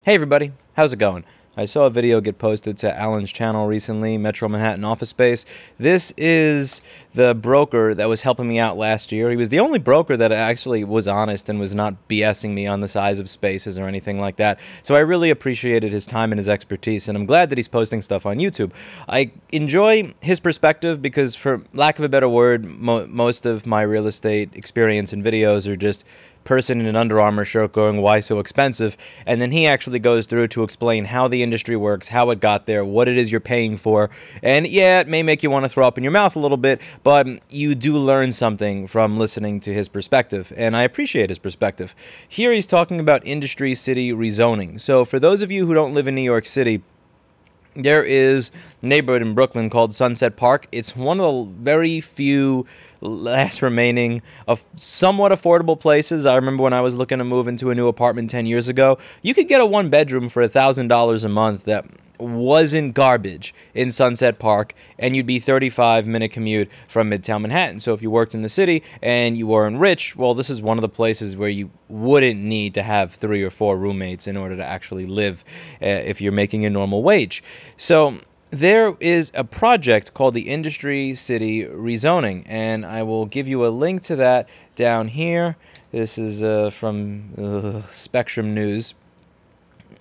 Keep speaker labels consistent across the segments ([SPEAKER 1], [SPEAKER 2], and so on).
[SPEAKER 1] Hey everybody, how's it going? I saw a video get posted to Alan's channel recently, Metro Manhattan Office Space. This is the broker that was helping me out last year. He was the only broker that actually was honest and was not BSing me on the size of spaces or anything like that. So I really appreciated his time and his expertise, and I'm glad that he's posting stuff on YouTube. I enjoy his perspective because, for lack of a better word, most of my real estate experience and videos are just person in an Under Armour shirt going, why so expensive? And then he actually goes through to explain how the industry works, how it got there, what it is you're paying for. And yeah, it may make you want to throw up in your mouth a little bit, but you do learn something from listening to his perspective, and I appreciate his perspective. Here he's talking about industry city rezoning. So for those of you who don't live in New York City, there is a neighborhood in Brooklyn called Sunset Park. It's one of the very few last remaining of somewhat affordable places. I remember when I was looking to move into a new apartment 10 years ago, you could get a one-bedroom for $1,000 a month that wasn't garbage in Sunset Park, and you'd be 35-minute commute from Midtown Manhattan. So if you worked in the city and you weren't rich, well, this is one of the places where you wouldn't need to have 3 or 4 roommates in order to actually live if you're making a normal wage. So there is a project called the Industry City Rezoning, and I will give you a link to that down here. This is from Spectrum News.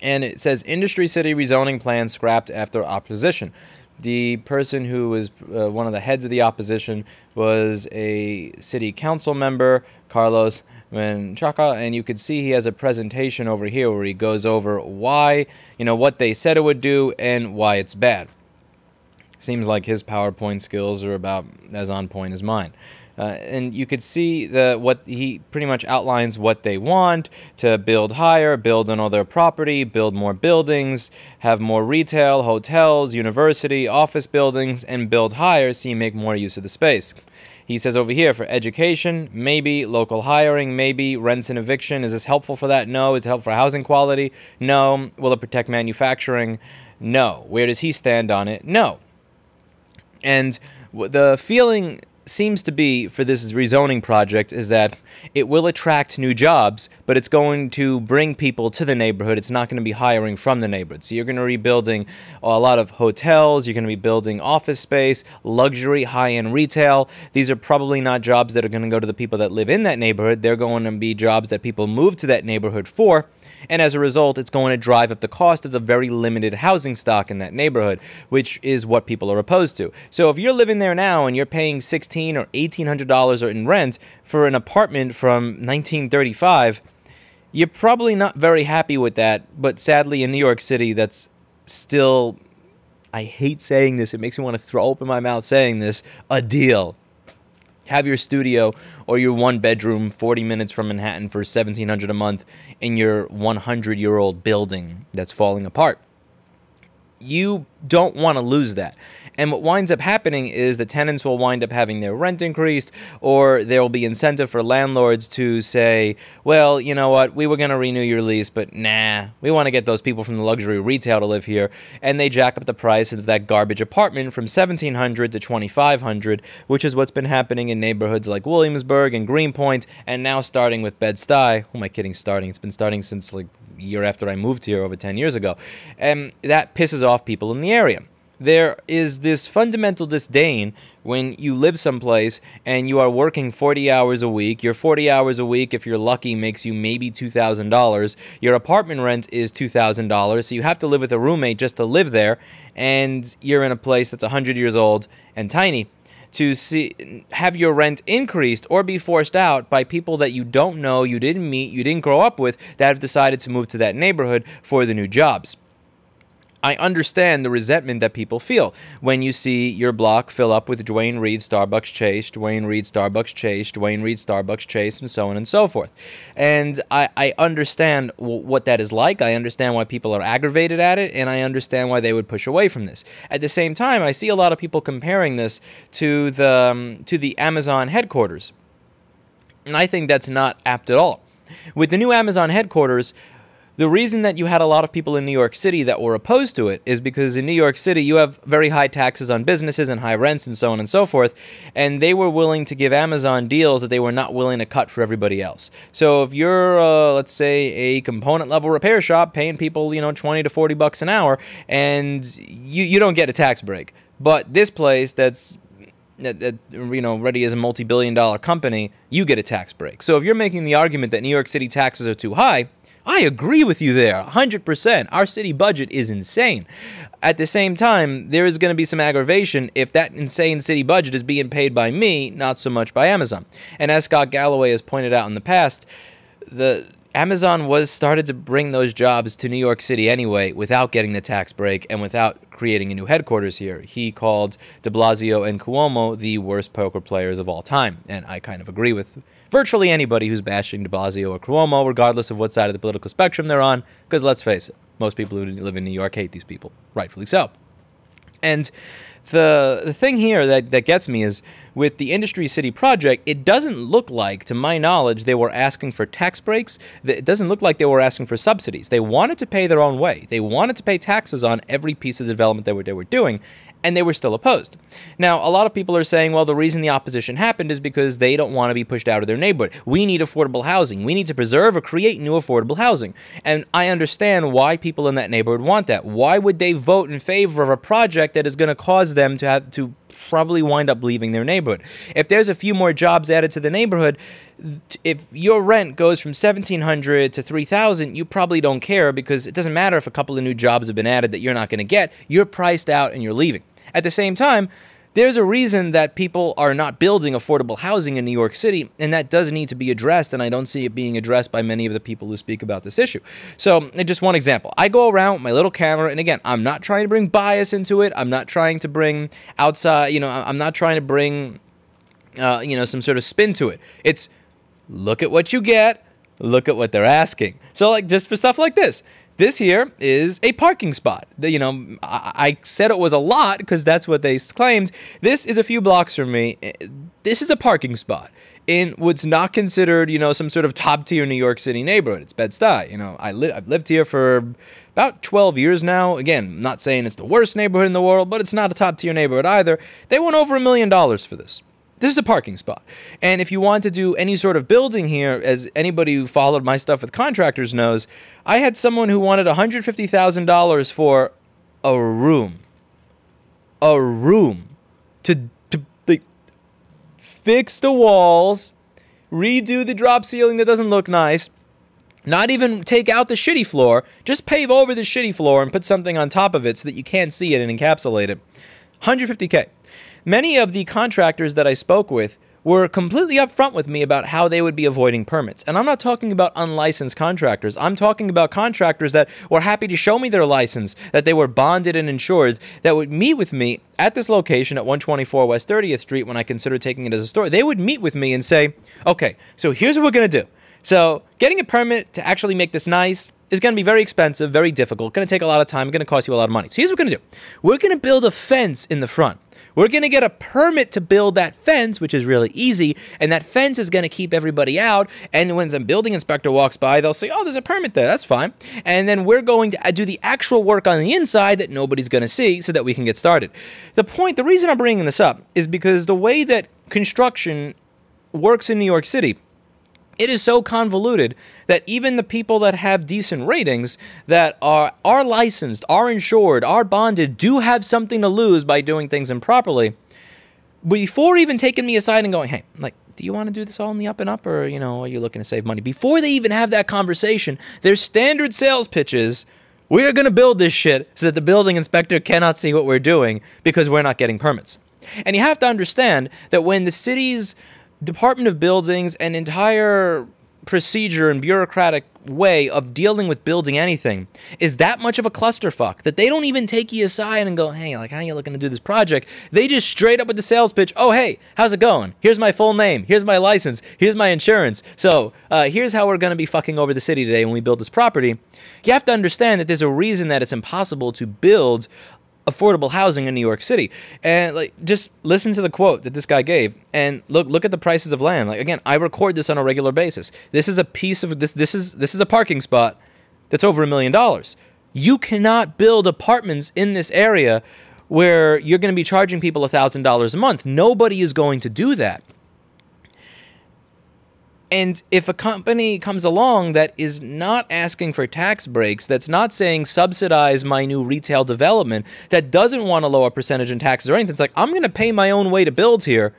[SPEAKER 1] And it says, Industry City Rezoning Plan Scrapped After Opposition. The person who was one of the heads of the opposition was a city council member, Carlos Menchaca, and you could see he has a presentation over here where he goes over why, what they said it would do and why it's bad. Seems like his PowerPoint skills are about as on point as mine. And you could see what he pretty much outlines what they want: to build higher, build on all their property, build more buildings, have more retail, hotels, university, office buildings, and build higher so you make more use of the space. He says over here, for education, maybe. Local hiring, maybe. Rents and eviction, is this helpful for that? No. Is it helpful for housing quality? No. Will it protect manufacturing? No. Where does he stand on it? No. And the feeling seems to be for this rezoning project is that it will attract new jobs, but it's going to bring people to the neighborhood. It's not going to be hiring from the neighborhood. So you're going to be building a lot of hotels. You're going to be building office space, luxury, high-end retail. These are probably not jobs that are going to go to the people that live in that neighborhood. They're going to be jobs that people move to that neighborhood for. And as a result, it's going to drive up the cost of the very limited housing stock in that neighborhood, which is what people are opposed to. So if you're living there now and you're paying $1,600 or $1,800 in rent for an apartment from 1935, you're probably not very happy with that. But sadly, in New York City, that's still, I hate saying this, it makes me want to throw open my mouth saying this, a deal. Have your studio or your one-bedroom 40 minutes from Manhattan for $1,700 a month in your 100-year-old building that's falling apart. You don't want to lose that. And what winds up happening is the tenants will wind up having their rent increased, or there will be incentive for landlords to say, well, you know what, we were going to renew your lease, but nah, we want to get those people from the luxury retail to live here. And they jack up the price of that garbage apartment from $1,700 to $2,500, which is what's been happening in neighborhoods like Williamsburg and Greenpoint, and now starting with Bed-Stuy. Who am I kidding starting? It's been starting since like a year after I moved here over 10 years ago. And that pisses off people in the area. There is this fundamental disdain when you live someplace and you are working 40 hours a week. Your 40 hours a week, if you're lucky, makes you maybe $2,000. Your apartment rent is $2,000, so you have to live with a roommate just to live there, and you're in a place that's 100 years old and tiny. To have your rent increased or be forced out by people that you don't know, you didn't meet, you didn't grow up with, that have decided to move to that neighborhood for the new jobs. I understand the resentment that people feel when you see your block fill up with Dwayne Reed, Starbucks Chase, Dwayne Reed, Starbucks Chase, Dwayne Reed, Starbucks Chase, and so on and so forth. And I understand what that is like. I understand why people are aggravated at it, and I understand why they would push away from this. At the same time, I see a lot of people comparing this to the Amazon headquarters. And I think that's not apt at all. With the new Amazon headquarters, The reason that you had a lot of people in New York City that were opposed to it is because in New York City, you have very high taxes on businesses and high rents and so on and so forth, and they were willing to give Amazon deals that they were not willing to cut for everybody else. So if you're, let's say, a component-level repair shop paying people, 20 to 40 bucks an hour, and you don't get a tax break. But this place that already is a multi-billion-dollar company, you get a tax break. So if you're making the argument that New York City taxes are too high, I agree with you there, 100%. Our city budget is insane. At the same time, there is going to be some aggravation if that insane city budget is being paid by me, not so much by Amazon. And as Scott Galloway has pointed out in the past, Amazon started to bring those jobs to New York City anyway without getting the tax break and without creating a new headquarters here. He called de Blasio and Cuomo the worst poker players of all time, and I kind of agree with virtually anybody who's bashing de Blasio or Cuomo, regardless of what side of the political spectrum they're on, because let's face it, most people who live in New York hate these people, rightfully so. And the thing here that gets me is, with the Industry City project, it doesn't look like, to my knowledge, they were asking for tax breaks. It doesn't look like they were asking for subsidies. They wanted to pay their own way. They wanted to pay taxes on every piece of development they were doing, and they were still opposed. Now, a lot of people are saying, well, the reason the opposition happened is because they don't want to be pushed out of their neighborhood. We need affordable housing. We need to preserve or create new affordable housing. And I understand why people in that neighborhood want that. Why would they vote in favor of a project that is going to cause them to probably wind up leaving their neighborhood? If there's a few more jobs added to the neighborhood, if your rent goes from $1,700 to $3,000, you probably don't care, because it doesn't matter if a couple of new jobs have been added that you're not going to get. You're priced out and you're leaving. At the same time, there's a reason that people are not building affordable housing in New York City, and that does need to be addressed, and I don't see it being addressed by many of the people who speak about this issue. So, just one example. I go around with my little camera, and again, I'm not trying to bring bias into it. I'm not trying to bring outside, I'm not trying to bring, some sort of spin to it. It's, look at what you get, look at what they're asking. So, just for stuff like this. This here is a parking spot. I said it was a lot because that's what they claimed. This is a few blocks from me. This is a parking spot in what's not considered, some sort of top-tier New York City neighborhood. It's Bed-Stuy. I've lived here for about 12 years now. Again, I'm not saying it's the worst neighborhood in the world, but it's not a top-tier neighborhood either. They went over $1 million for this. This is a parking spot. And if you want to do any sort of building here, as anybody who followed my stuff with contractors knows, I had someone who wanted $150,000 for a room. A room. To fix the walls, redo the drop ceiling that doesn't look nice, not even take out the shitty floor, just pave over the shitty floor and put something on top of it so that you can't see it and encapsulate it. $150K. Many of the contractors that I spoke with were completely upfront with me about how they would be avoiding permits. And I'm not talking about unlicensed contractors. I'm talking about contractors that were happy to show me their license, that they were bonded and insured, that would meet with me at this location at 124 West 30th Street when I considered taking it as a store. They would meet with me and say, okay, so here's what we're going to do. So getting a permit to actually make this nice is going to be very expensive, very difficult, going to take a lot of time, going to cost you a lot of money. So here's what we're going to do. We're going to build a fence in the front. We're going to get a permit to build that fence, which is really easy, and that fence is going to keep everybody out, and when some building inspector walks by, they'll say, oh, there's a permit there, that's fine. And then we're going to do the actual work on the inside that nobody's going to see so that we can get started. The reason I'm bringing this up is because the way that construction works in New York City, it is so convoluted that even the people that have decent ratings, that are licensed, are insured, are bonded, do have something to lose by doing things improperly. Before even taking me aside and going, hey, do you want to do this all in the up and up, or, are you looking to save money? Before they even have that conversation, their standard sales pitches, we're going to build this shit so that the building inspector cannot see what we're doing because we're not getting permits. And you have to understand that when the city's Department of Buildings and entire procedure and bureaucratic way of dealing with building anything is that much of a clusterfuck that they don't even take you aside and go, hey, how are you looking to do this project? They just straight up with the sales pitch, oh, hey, how's it going? Here's my full name. Here's my license. Here's my insurance. So here's how we're going to be fucking over the city today when we build this property. You have to understand that there's a reason that it's impossible to build affordable housing in New York City. And just listen to the quote that this guy gave, and look at the prices of land. Again, I record this on a regular basis. This is a piece of this is a parking spot that's over $1 million. You cannot build apartments in this area where you're going to be charging people $1,000 a month. Nobody is going to do that. And if a company comes along that is not asking for tax breaks, that's not saying subsidize my new retail development, that doesn't want a lower percentage in taxes or anything, it's like, I'm going to pay my own way to build here,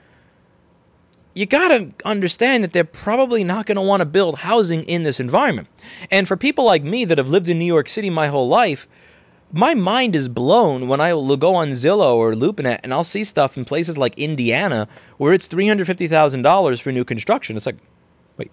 [SPEAKER 1] you got to understand that they're probably not going to want to build housing in this environment. And for people like me that have lived in New York City my whole life, my mind is blown when I will go on Zillow or LoopNet and I'll see stuff in places like Indiana where it's $350,000 for new construction. It's like, wait,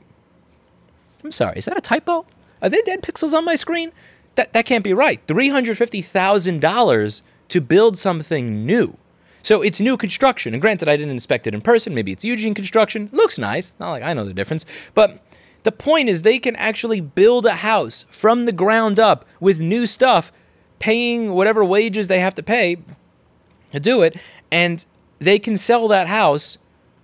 [SPEAKER 1] I'm sorry, is that a typo? Are there dead pixels on my screen? That can't be right. $350,000 to build something new. So it's new construction. And granted, I didn't inspect it in person. Maybe it's Eugene construction. Looks nice. Not like I know the difference. But the point is they can actually build a house from the ground up with new stuff, paying whatever wages they have to pay to do it. And they can sell that house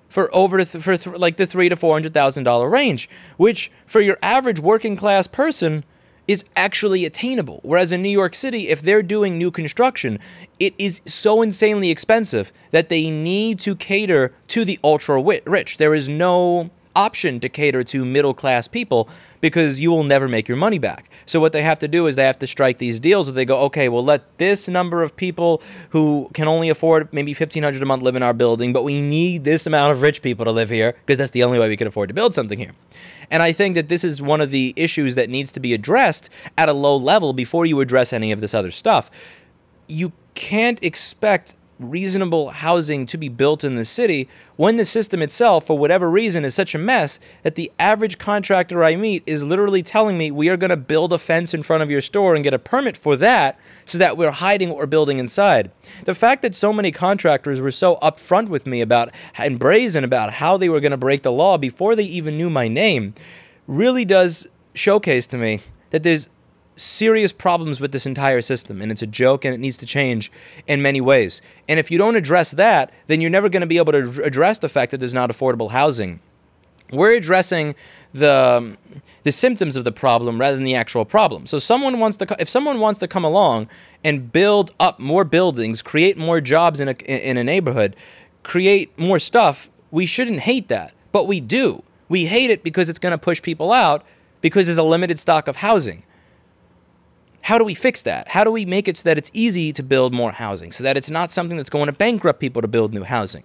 [SPEAKER 1] for over like the $300,000 to $400,000 range, which for your average working class person is actually attainable. Whereas in New York City, if they're doing new construction, it is so insanely expensive that they need to cater to the ultra-rich. There is no option to cater to middle-class people because you will never make your money back. So what they have to do is they have to strike these deals where they go, okay, we'll let this number of people who can only afford maybe $1,500 a month live in our building, but we need this amount of rich people to live here because that's the only way we can afford to build something here. And I think that this is one of the issues that needs to be addressed at a low level before you address any of this other stuff. You can't expect reasonable housing to be built in the city when the system itself, for whatever reason, is such a mess that the average contractor I meet is literally telling me we are going to build a fence in front of your store and get a permit for that so that we're hiding what we're building inside. The fact that so many contractors were so upfront with me about and brazen about how they were going to break the law before they even knew my name really does showcase to me that there's serious problems with this entire system, and it's a joke, and it needs to change in many ways. And if you don't address that, then you're never going to be able to address the fact that there's not affordable housing. We're addressing the symptoms of the problem rather than the actual problem. So if someone wants to come along and build up more buildings, create more jobs in a neighborhood, create more stuff, we shouldn't hate that, but we do. We hate it because it's going to push people out because there's a limited stock of housing. How do we fix that? How do we make it so that it's easy to build more housing, so that it's not something that's going to bankrupt people to build new housing?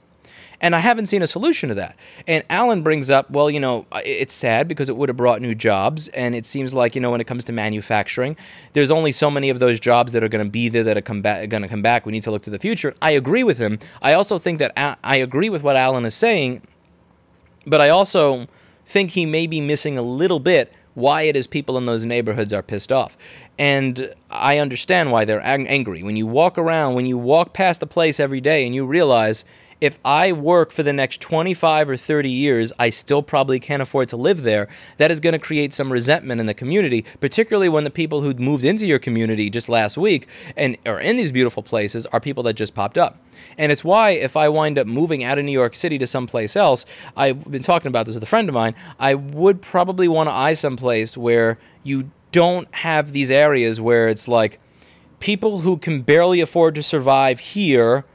[SPEAKER 1] And I haven't seen a solution to that. And Alan brings up, well, you know, it's sad because it would have brought new jobs, and it seems like, you know, when it comes to manufacturing, there's only so many of those jobs that are going to be there that are going to come back. We need to look to the future. I agree with him. I also think that I agree with what Alan is saying, but I also think he may be missing a little bit why it is people in those neighborhoods are pissed off. And I understand why they're angry. When you walk around, when you walk past a place every day and you realize, if I work for the next 25 or 30 years, I still probably can't afford to live there, that is going to create some resentment in the community, particularly when the people who moved into your community just last week and are in these beautiful places are people that just popped up. And it's why if I wind up moving out of New York City to someplace else, I've been talking about this with a friend of mine, I would probably want to eye someplace where you don't have these areas where it's like people who can barely afford to survive here,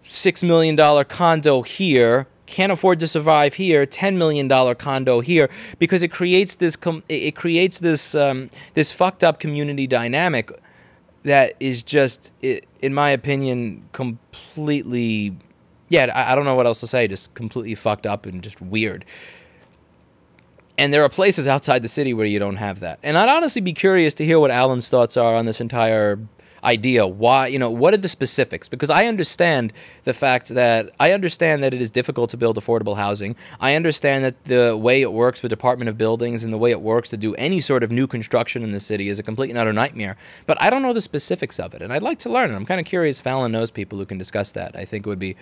[SPEAKER 1] $6 million condo here, can't afford to survive here, $10 million condo here, because it creates this this fucked up community dynamic that is just, in my opinion, completely, yeah, I don't know what else to say, just completely fucked up and just weird. And there are places outside the city where you don't have that. And I'd honestly be curious to hear what Alan's thoughts are on this entire idea. Why, you know, what are the specifics? Because I understand the fact that it is difficult to build affordable housing. I understand that the way it works with Department of Buildings and the way it works to do any sort of new construction in the city is a complete and utter nightmare. But I don't know the specifics of it, and I'd like to learn. I'm kind of curious if Alan knows people who can discuss that. I think it would be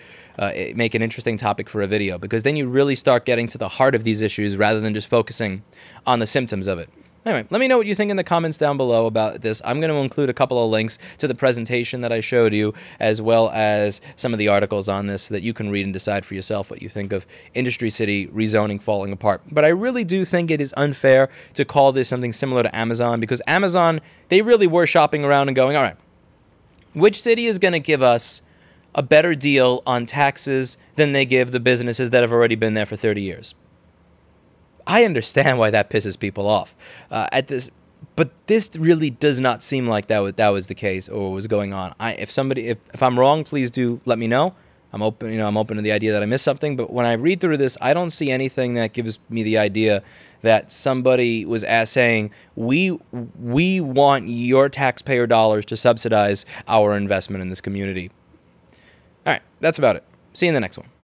[SPEAKER 1] make an interesting topic for a video, because then you really start getting to the heart of these issues rather than just focusing on the symptoms of it. Anyway, let me know what you think in the comments down below about this. I'm going to include a couple of links to the presentation that I showed you, as well as some of the articles on this so that you can read and decide for yourself what you think of Industry City rezoning falling apart. But I really do think it is unfair to call this something similar to Amazon, because Amazon, they really were shopping around and going, all right, which city is going to give us a better deal on taxes than they give the businesses that have already been there for 30 years? I understand why that pisses people off but this really does not seem like that was the case or was going on. If I'm wrong, please do let me know. I'm open, I'm open to the idea that I missed something. But when I read through this, I don't see anything that gives me the idea that somebody was saying we want your taxpayer dollars to subsidize our investment in this community. All right, that's about it. See you in the next one.